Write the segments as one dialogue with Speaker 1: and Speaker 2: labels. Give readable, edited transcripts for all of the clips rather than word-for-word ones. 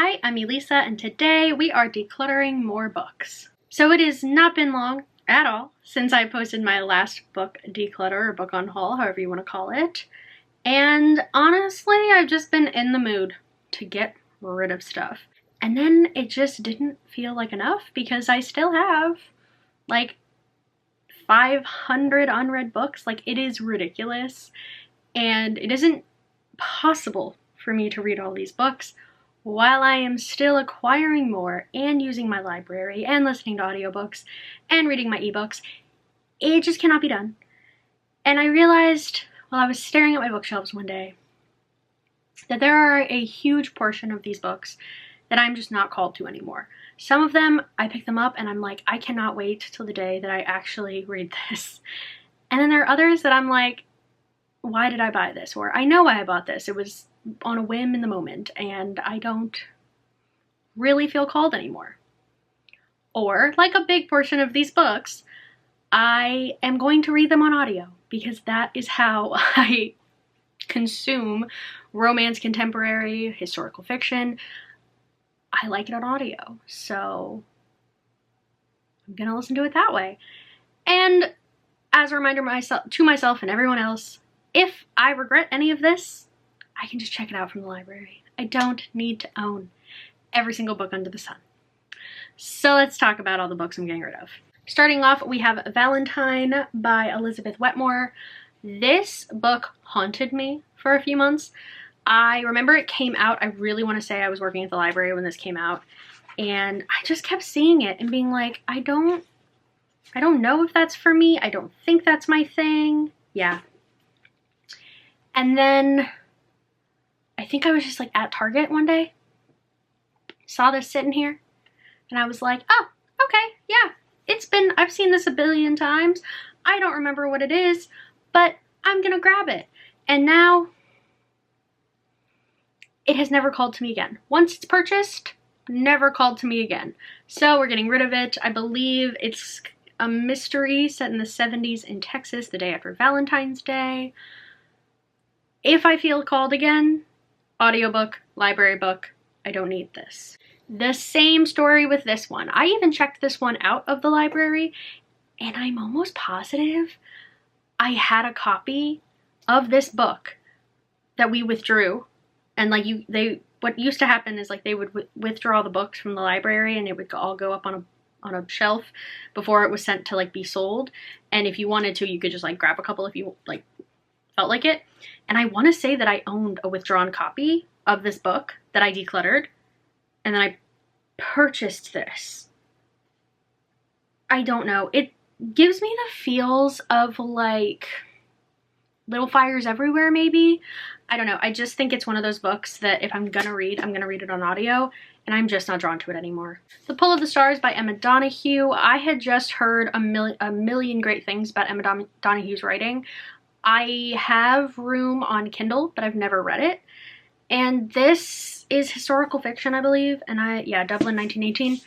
Speaker 1: Hi, I'm Elisa, and today we are decluttering more books. So it has not been long at all since I posted my last book declutter, or book on haul, however you want to call it. And honestly, I've just been in the mood to get rid of stuff. And then it just didn't feel like enough because I still have like 500 unread books. Like, it is ridiculous. And it isn't possible for me to read all these books while I am still acquiring more and using my library and listening to audiobooks and reading my ebooks. It just cannot be done. And I realized while I was staring at my bookshelves one day that there are a huge portion of these books that I'm just not called to anymore. Some of them, I pick them up and I'm like, I cannot wait till the day that I actually read this. And then there are others that I'm like, why did I buy this? Or I know why I bought this. It was on a whim in the moment and I don't really feel called anymore. Or, like a big portion of these books, I am going to read them on audio because that is how I consume romance, contemporary, historical fiction. I like it on audio, so I'm gonna listen to it that way. And as a reminder to myself and everyone else, if I regret any of this, I can just check it out from the library. I don't need to own every single book under the sun. So let's talk about all the books I'm getting rid of. Starting off, we have Valentine by Elizabeth Wetmore. This book haunted me for a few months. I remember it came out, I really want to say I was working at the library when this came out, and I just kept seeing it and being like, I don't know if that's for me. I don't think that's my thing. Yeah. And then I think I was just like at Target one day, saw this sitting here, and I was like, oh, okay, yeah, I've seen this a billion times. I don't remember what it is, but I'm gonna grab it. And now it has never called to me again. Once it's purchased, never called to me again. So we're getting rid of it. I believe it's a mystery set in the 70s in Texas, the day after Valentine's Day. If I feel called again, audiobook, library book, I don't need this. The same story with this one. I even checked this one out of the library, and I'm almost positive I had a copy of this book that we withdrew. And like what used to happen is like they would withdraw the books from the library and it would all go up on a shelf before it was sent to like be sold. And if you wanted to, you could just like grab a couple if you like felt like it. And I want to say that I owned a withdrawn copy of this book that I decluttered, and then I purchased this. I don't know. It gives me the feels of like Little Fires Everywhere, maybe. I don't know. I just think it's one of those books that if I'm gonna read, I'm gonna read it on audio, and I'm just not drawn to it anymore. The Pull of the Stars by Emma Donoghue. I had just heard a million great things about Emma Donoghue's writing. I have Room on Kindle, but I've never read it. And this is historical fiction, I believe. And Dublin, 1918.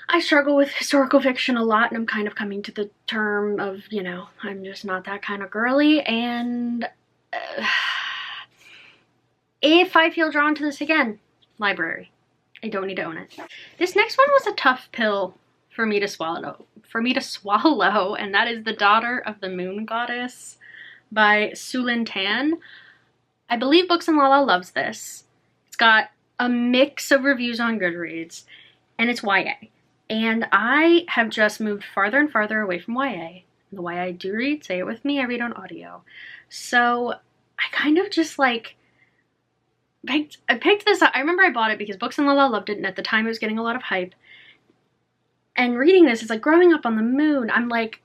Speaker 1: I struggle with historical fiction a lot, and I'm kind of coming to the term of, you know, I'm just not that kind of girly. And if I feel drawn to this again, library. I don't need to own it. This next one was a tough pill for me to swallow, and that is The Daughter of the Moon Goddess by Sulin Tan. I believe Books and Lala loves this. It's got a mix of reviews on Goodreads, and it's YA. And I have just moved farther and farther away from YA. And the YA I do read, say it with me, I read on audio. So I kind of just like I picked this up. I remember I bought it because Books and Lala loved it, and at the time it was getting a lot of hype. And reading this is like growing up on the moon. I'm like,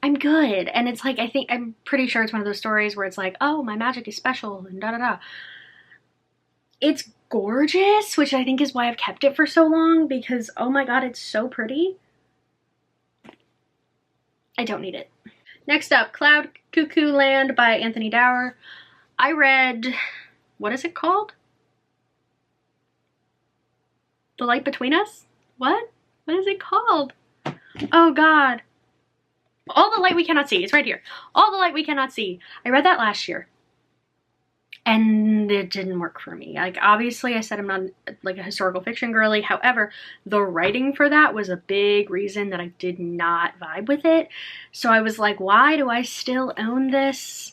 Speaker 1: I'm good. And it's like, I'm pretty sure it's one of those stories where it's like, oh, my magic is special and da-da-da. It's gorgeous, which I think is why I've kept it for so long, because oh my god, it's so pretty. I don't need it. Next up, Cloud Cuckoo Land by Anthony Dower. I read, what is it called? The Light Between Us? What? What is it called? Oh god. All the Light We Cannot See. It's right here. All the Light We Cannot See. I read that last year. and it didn't work for me. Like, obviously I said I'm not like a historical fiction girly. However, the writing for that was a big reason that I did not vibe with it. So I was like, why do I still own this?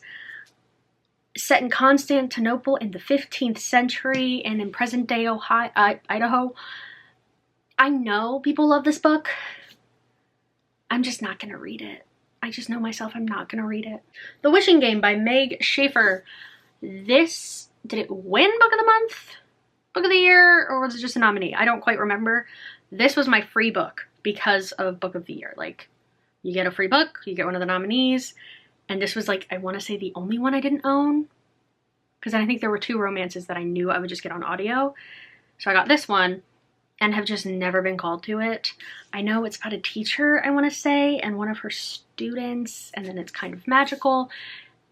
Speaker 1: Set in Constantinople in the 15th century and in present day Ohio, Idaho. I know people love this book. I'm just not gonna read it. I just know myself, I'm not gonna read it. The Wishing Game by Meg Schaefer. This, did it win Book of the Month? Book of the Year? Or was it just a nominee? I don't quite remember. This was my free book because of Book of the Year. Like, you get a free book, you get one of the nominees, and this was like, I want to say the only one I didn't own, because I think there were 2 romances that I knew I would just get on audio. So I got this one and have just never been called to it. I know it's about a teacher, I want to say, and one of her students, and then it's kind of magical,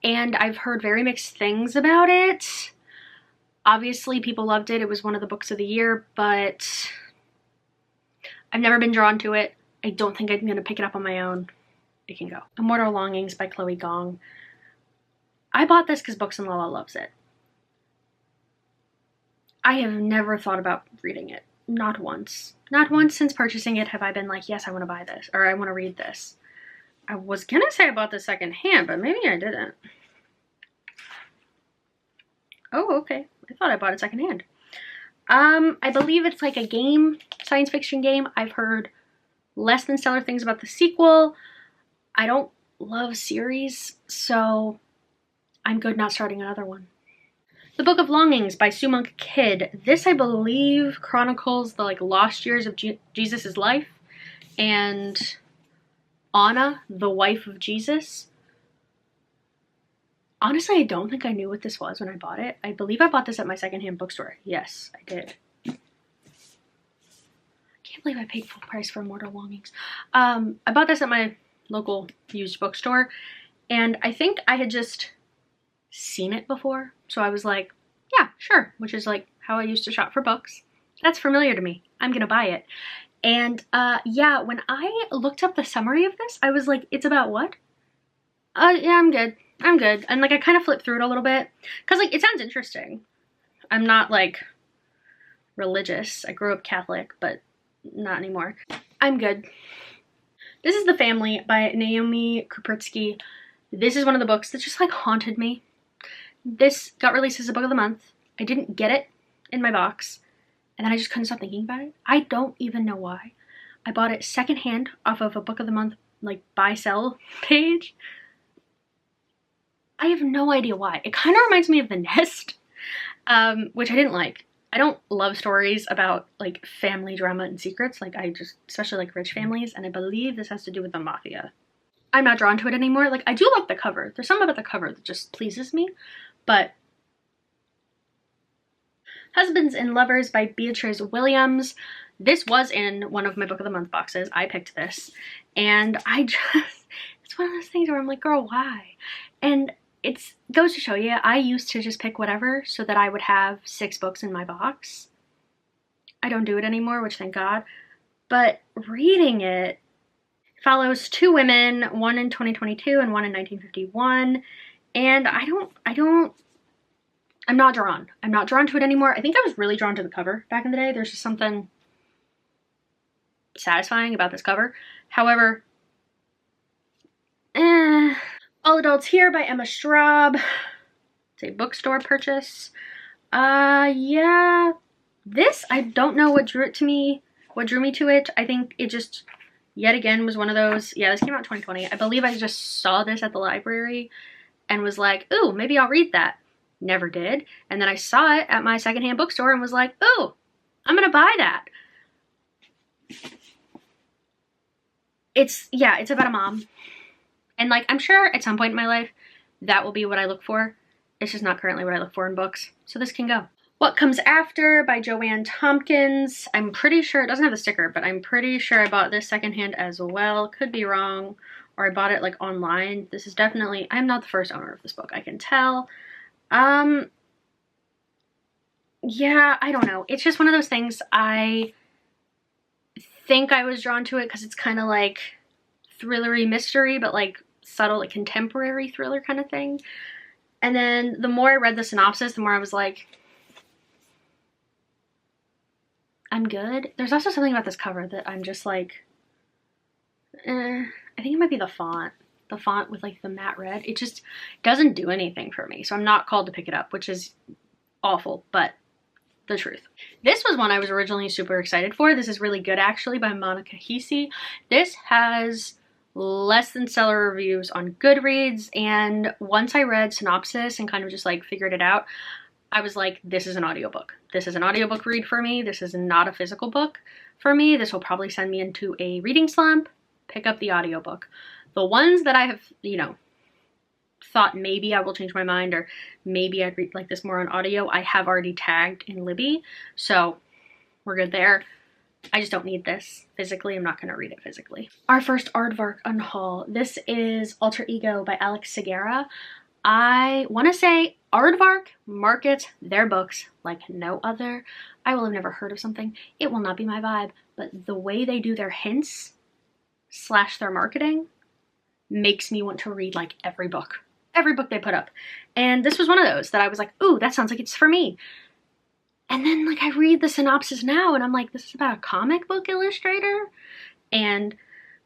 Speaker 1: and I've heard very mixed things about it. Obviously people loved it. It was one of the books of the year, but I've never been drawn to it. I don't think I'm gonna pick it up on my own. It can go. Immortal Longings by Chloe Gong. I bought this because Books and Lala loves it. I have never thought about reading it. Not once. Not once since purchasing it have I been like, yes, I want to buy this, or I want to read this. I was gonna say I bought this secondhand, but maybe I didn't. Oh, okay. I thought I bought it secondhand. I believe it's like a game, science fiction game. I've heard less than stellar things about the sequel. I don't love series, so I'm good not starting another one. The Book of Longings by Sue Monk Kidd. This, I believe, chronicles the like lost years of Jesus' life, and Anna, the wife of Jesus. Honestly, I don't think I knew what this was when I bought it. I believe I bought this at my secondhand bookstore. Yes, I did. I can't believe I paid full price for Immortal Longings. I bought this at my local used bookstore, and I think I had just seen it before, so I was like, yeah, sure, which is like how I used to shop for books. That's familiar to me. I'm gonna buy it. And yeah, when I looked up the summary of this, I was like, it's about what? Yeah, I'm good. I'm good. And like I kind of flipped through it a little bit because like it sounds interesting. I'm not like religious. I grew up Catholic, but not anymore. I'm good. This is The Family by Naomi Kupertsky. This is one of the books that just like haunted me. This got released as a book of the month. I didn't get it in my box, and then I just couldn't stop thinking about it. I don't even know why. I bought it secondhand off of a book of the month like buy sell page. I have no idea why. It kind of reminds me of The Nest, which I didn't like. I don't love stories about like family drama and secrets. Like I just, especially like rich families, and I believe this has to do with the mafia. I'm not drawn to it anymore. Like I do like the cover. There's something about the cover that just pleases me, but Husbands and Lovers by Beatrice Williams. This was in one of my Book of the Month boxes. I picked this, and I just, it's one of those things where I'm like, girl, why? And it goes to show you, I used to just pick whatever so that I would have 6 books in my box. I don't do it anymore, which thank God. But reading it follows 2 women, one in 2022 and one in 1951. And I'm not drawn. I'm not drawn to it anymore. I think I was really drawn to the cover back in the day. There's just something satisfying about this cover. However, All Adults Here by Emma Straub. It's a bookstore purchase. Yeah. This, I don't know what drew me to it. I think it just, yet again, was one of those, yeah, this came out in 2020. I believe I just saw this at the library and was like, ooh, maybe I'll read that. Never did. And then I saw it at my secondhand bookstore and was like, ooh, I'm gonna buy that. It's about a mom. And like, I'm sure at some point in my life, that will be what I look for. It's just not currently what I look for in books. So this can go. What Comes After by Joanne Tompkins. I'm pretty sure, it doesn't have a sticker, but I'm pretty sure I bought this secondhand as well. Could be wrong. Or I bought it like online. This is definitely, I'm not the first owner of this book, I can tell. Yeah, I don't know. It's just one of those things. I think I was drawn to it because it's kind of like thrillery mystery, but like subtle, like contemporary thriller kind of thing. And then the more I read the synopsis, the more I was like, I'm good. There's also something about this cover that I'm just like, I think it might be the font. The font with like the matte red. It just doesn't do anything for me. So I'm not called to pick it up, which is awful, but the truth. This was one I was originally super excited for. This is really good actually, by Monica Hesse. This has less than stellar reviews on Goodreads, and once I read synopsis and kind of just like figured it out, I was like, this is an audiobook. This is an audiobook read for me. This is not a physical book for me. This will probably send me into a reading slump. Pick up the audiobook. The ones that I have, you know, thought maybe I will change my mind or maybe I'd read like this more on audio, I have already tagged in Libby, so we're good there. I just don't need this physically. I'm not going to read it physically. Our first aardvark unhaul. This is Alter Ego by Alex Segura. I want to say Aardvark markets their books like no other. I will have never heard of something. It will not be my vibe, but the way they do their hints / their marketing makes me want to read like every book they put up. And this was one of those that I was like, ooh, that sounds like it's for me. And then like I read the synopsis now and I'm like, this is about a comic book illustrator and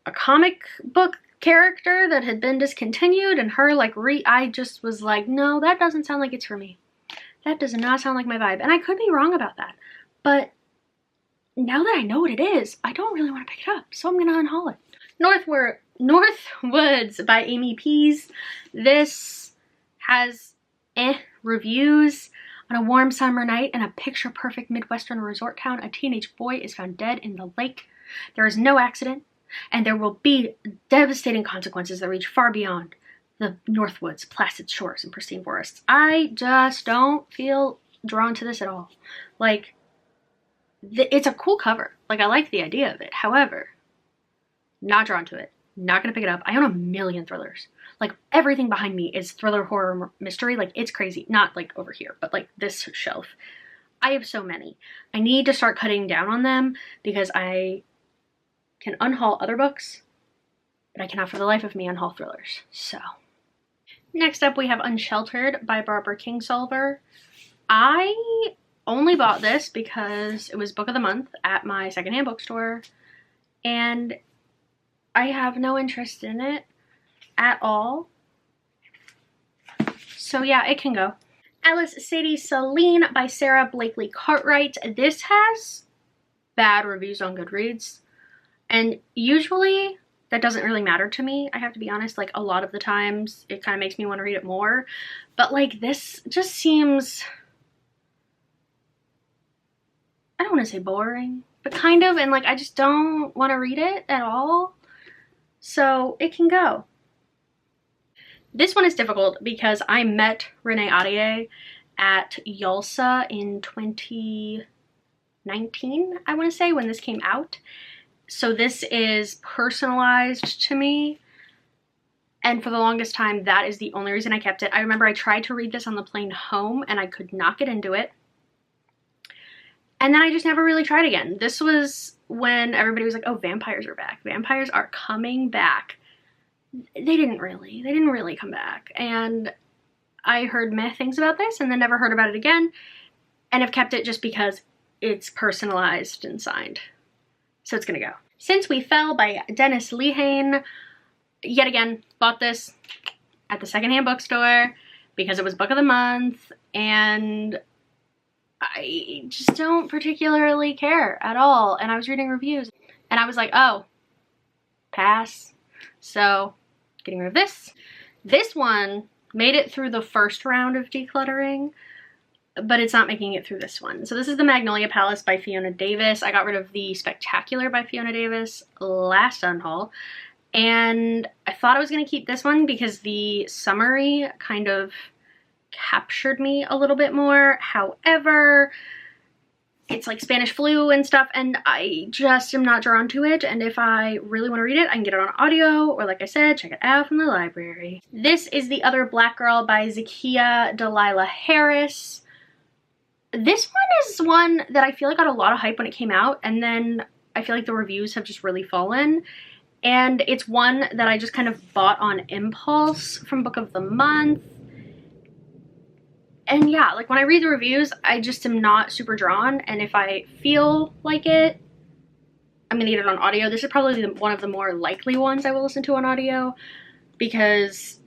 Speaker 1: a comic book character that had been discontinued, and her like I just was like, no, that doesn't sound like it's for me. That does not sound like my vibe. And I could be wrong about that, but now that I know what it is, I don't really want to pick it up, so I'm gonna unhaul it. Northwoods by Amy Pease. This has reviews. On a warm summer night in a picture-perfect Midwestern resort town, a teenage boy is found dead in the lake. There is no accident, and there will be devastating consequences that reach far beyond the Northwoods, placid shores, and pristine forests. I just don't feel drawn to this at all. Like, it's a cool cover. Like, I like the idea of it. However, not drawn to it. Not gonna pick it up. I own a million thrillers. Like, everything behind me is thriller, horror, mystery. Like, it's crazy. Not like over here, but like this shelf. I have so many. I need to start cutting down on them because I can unhaul other books, but I cannot for the life of me unhaul thrillers. So, next up we have Unsheltered by Barbara Kingsolver. I only bought this because it was book of the month at my secondhand bookstore, and I have no interest in it at all. So yeah, it can go. Alice Sadie Celine by Sarah Blakely Cartwright. This has bad reviews on Goodreads, and usually that doesn't really matter to me. I have to be honest, like a lot of the times it kind of makes me want to read it more, but like this just seems, I don't want to say boring, but kind of, and like I just don't want to read it at all. So it can go. This one is difficult because I met Renee Ahdieh at YALSA in 2019, I want to say, when this came out. So this is personalized to me. And for the longest time, that is the only reason I kept it. I remember I tried to read this on the plane home and I could not get into it. And then I just never really tried again. This was when everybody was like, oh, vampires are back. Vampires are coming back. They didn't really come back. And I heard meh things about this and then never heard about it again. And have kept it just because it's personalized and signed. So it's gonna go. Since We Fell by Dennis Lehane. Yet again, bought this at the secondhand bookstore because it was book of the month. And I just don't particularly care at all. And I was reading reviews and I was like, oh, pass. So getting rid of this. This one made it through the first round of decluttering, but it's not making it through this one. So this is The Magnolia Palace by Fiona Davis. I got rid of The Spectacular by Fiona Davis last unhaul. And I thought I was going to keep this one because the summary kind of captured me a little bit more. However, it's like Spanish flu and stuff, and I just am not drawn to it. And if I really want to read it, I can get it on audio, or like I said, check it out from the library. This is The Other Black Girl by Zakiya Delilah Harris. This one is one that I feel like got a lot of hype when it came out, and then I feel like the reviews have just really fallen. And it's one that I just kind of bought on impulse from book of the month. And yeah, like when I read the reviews, I just am not super drawn, and if I feel like it, I'm gonna get it on audio. This is probably one of the more likely ones I will listen to on audio, because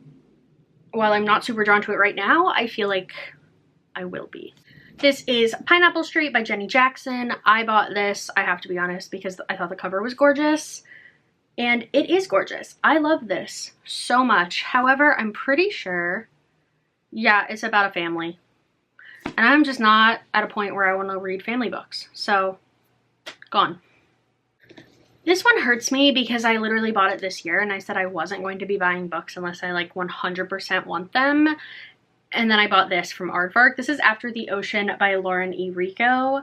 Speaker 1: while I'm not super drawn to it right now, I feel like I will be. This is Pineapple Street by Jenny Jackson. I bought this, I have to be honest, because I thought the cover was gorgeous. And it is gorgeous. I love this so much. However, I'm pretty sure, yeah, it's about a family. And I'm just not at a point where I want to read family books. So, gone. This one hurts me because I literally bought it this year and I said I wasn't going to be buying books unless I like 100% want them. And then I bought this from Aardvark. This is After the Ocean by Lauren E. Rico.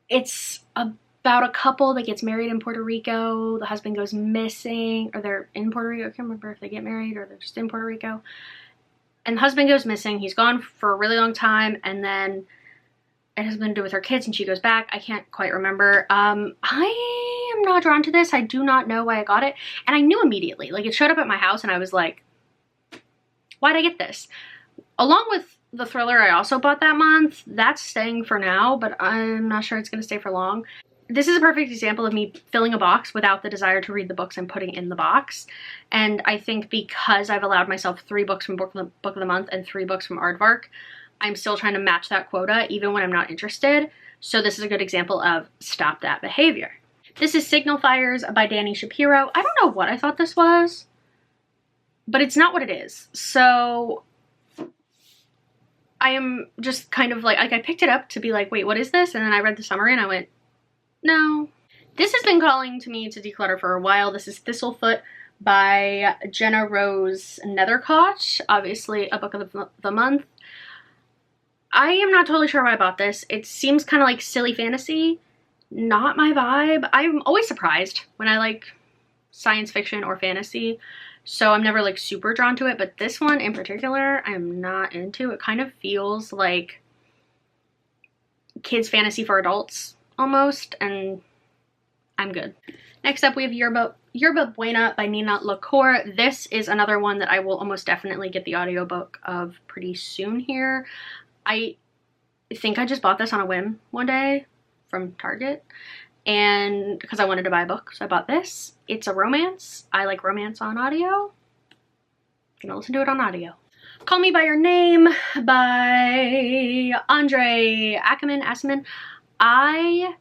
Speaker 1: It's about a couple that gets married in Puerto Rico. The husband goes missing, or they're in Puerto Rico. I can't remember if they get married or they're just in Puerto Rico. And the husband goes missing. He's gone for a really long time, and then it has something to do with her kids, and she goes back. I can't quite remember. I am not drawn to this. I do not know why I got it. And I knew immediately. Like, it showed up at my house, and I was like, why'd I get this? Along with the thriller I also bought that month. That's staying for now, but I'm not sure it's going to stay for long. This is a perfect example of me filling a box without the desire to read the books I'm putting in the box. And I think because I've allowed myself 3 books from Book of the Month and 3 books from Aardvark, I'm still trying to match that quota even when I'm not interested. So this is a good example of stop that behavior. This is Signal Fires by Dani Shapiro. I don't know what I thought this was, but it's not what it is. So I am just kind of like I picked it up to be like, wait, what is this? And then I read the summary and I went, no. This has been calling to me to declutter for a while. This is Thistlefoot by Jenna Rose Nethercott, obviously a book of the month. I am not totally sure why I bought this. It seems kind of like silly fantasy, not my vibe. I'm always surprised when I like science fiction or fantasy, so I'm never like super drawn to it, but this one in particular I am not into. It kind of feels like kids fantasy for adults almost, and I'm good. Next up we have Yerba Buena by Nina LaCour. This is another one that I will almost definitely get the audiobook of pretty soon here. I think I just bought this on a whim one day from Target, and because I wanted to buy a book, so I bought this. It's a romance. I like romance on audio. I'm gonna listen to it on audio. Call Me By Your Name by Andre Ackerman. I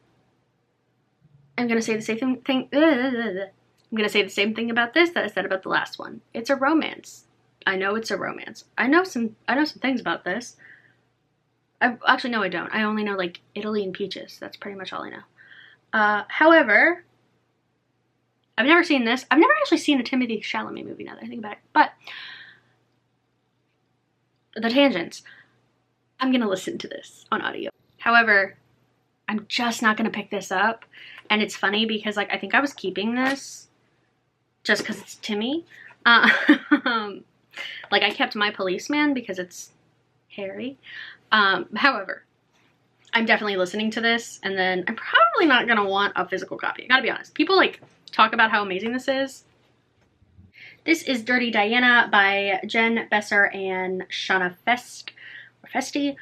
Speaker 1: am gonna say the same thing. I'm gonna say the same thing about this that I said about the last one. It's a romance. I know it's a romance. I know some things about this. Actually, no, I don't. I only know like Italy and peaches. That's pretty much all I know. However, I've never seen this. I've never actually seen a Timothée Chalamet movie now that I think about it. But the tangents. I'm gonna listen to this on audio. However, I'm just not gonna pick this up. And it's funny because like I think I was keeping this just because it's Timmy. Like I kept My Policeman because it's Harry. However, I'm definitely listening to this, and then I'm probably not gonna want a physical copy. I gotta be honest. People like talk about how amazing this is. This is Dirty Diana by Jen Besser and Shauna Festi.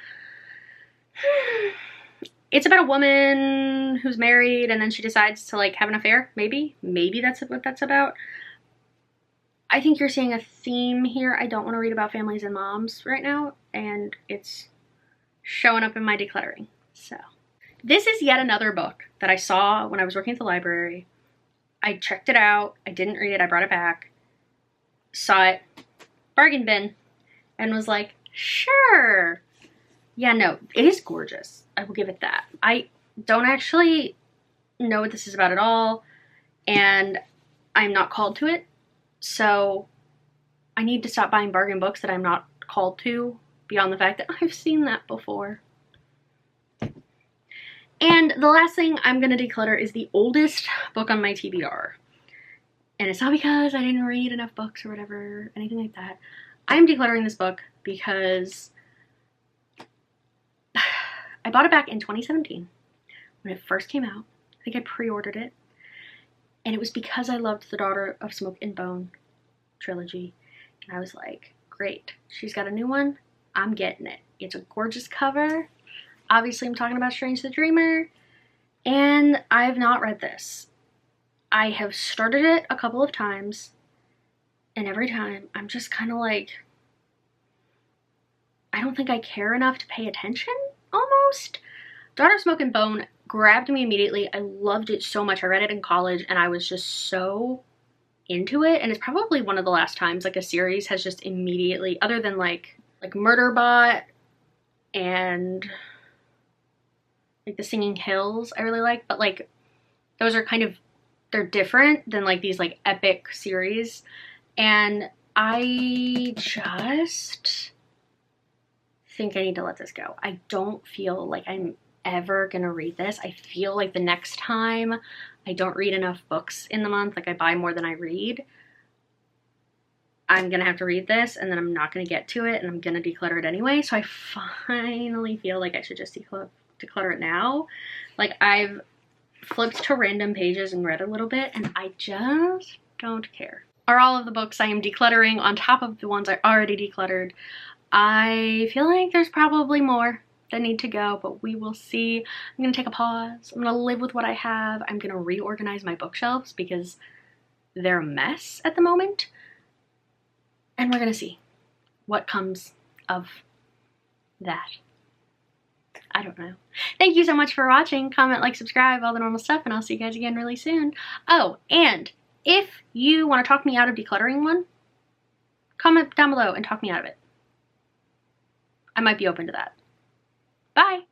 Speaker 1: It's about a woman who's married and then she decides to like have an affair. Maybe that's what that's about. I think you're seeing a theme here. I don't want to read about families and moms right now, and it's showing up in my decluttering. So this is yet another book that I saw when I was working at the library. I checked it out. I didn't read it. I brought it back. Saw it. Bargain bin. And was like, sure. Yeah, no, it is gorgeous. I will give it that. I don't actually know what this is about at all, and I'm not called to it. So I need to stop buying bargain books that I'm not called to, beyond the fact that I've seen that before. And the last thing I'm going to declutter is the oldest book on my TBR. And it's not because I didn't read enough books or whatever, anything like that. I'm decluttering this book because I bought it back in 2017 when it first came out. I think I pre-ordered it. And it was because I loved the Daughter of Smoke and Bone trilogy. And I was like, great, she's got a new one, I'm getting it. It's a gorgeous cover. Obviously, I'm talking about Strange the Dreamer, and I have not read this. I have started it a couple of times, and every time I'm just kind of like, I don't think I care enough to pay attention, almost. Daughter Smoke and Bone grabbed me immediately. I loved it so much. I read it in college, and I was just so into it, and it's probably one of the last times like a series has just immediately, other than like Murderbot and like The Singing Hills I really like, but like those are kind of, they're different than like these like epic series, and I just think I need to let this go. I don't feel like I'm ever gonna read this. I feel like the next time I don't read enough books in the month, like I buy more than I read, I'm gonna have to read this, and then I'm not gonna get to it, and I'm gonna declutter it anyway. So I finally feel like I should just declutter it now. Like, I've flipped to random pages and read a little bit, and I just don't care. Are all of the books I am decluttering on top of the ones I already decluttered? I feel like there's probably more that need to go, but we will see. I'm gonna take a pause. I'm gonna live with what I have. I'm gonna reorganize my bookshelves because they're a mess at the moment. And we're gonna see what comes of that. I don't know. Thank you so much for watching. Comment, like, subscribe, all the normal stuff, and I'll see you guys again really soon. Oh, and if you want to talk me out of decluttering one, comment down below and talk me out of it. I might be open to that. Bye!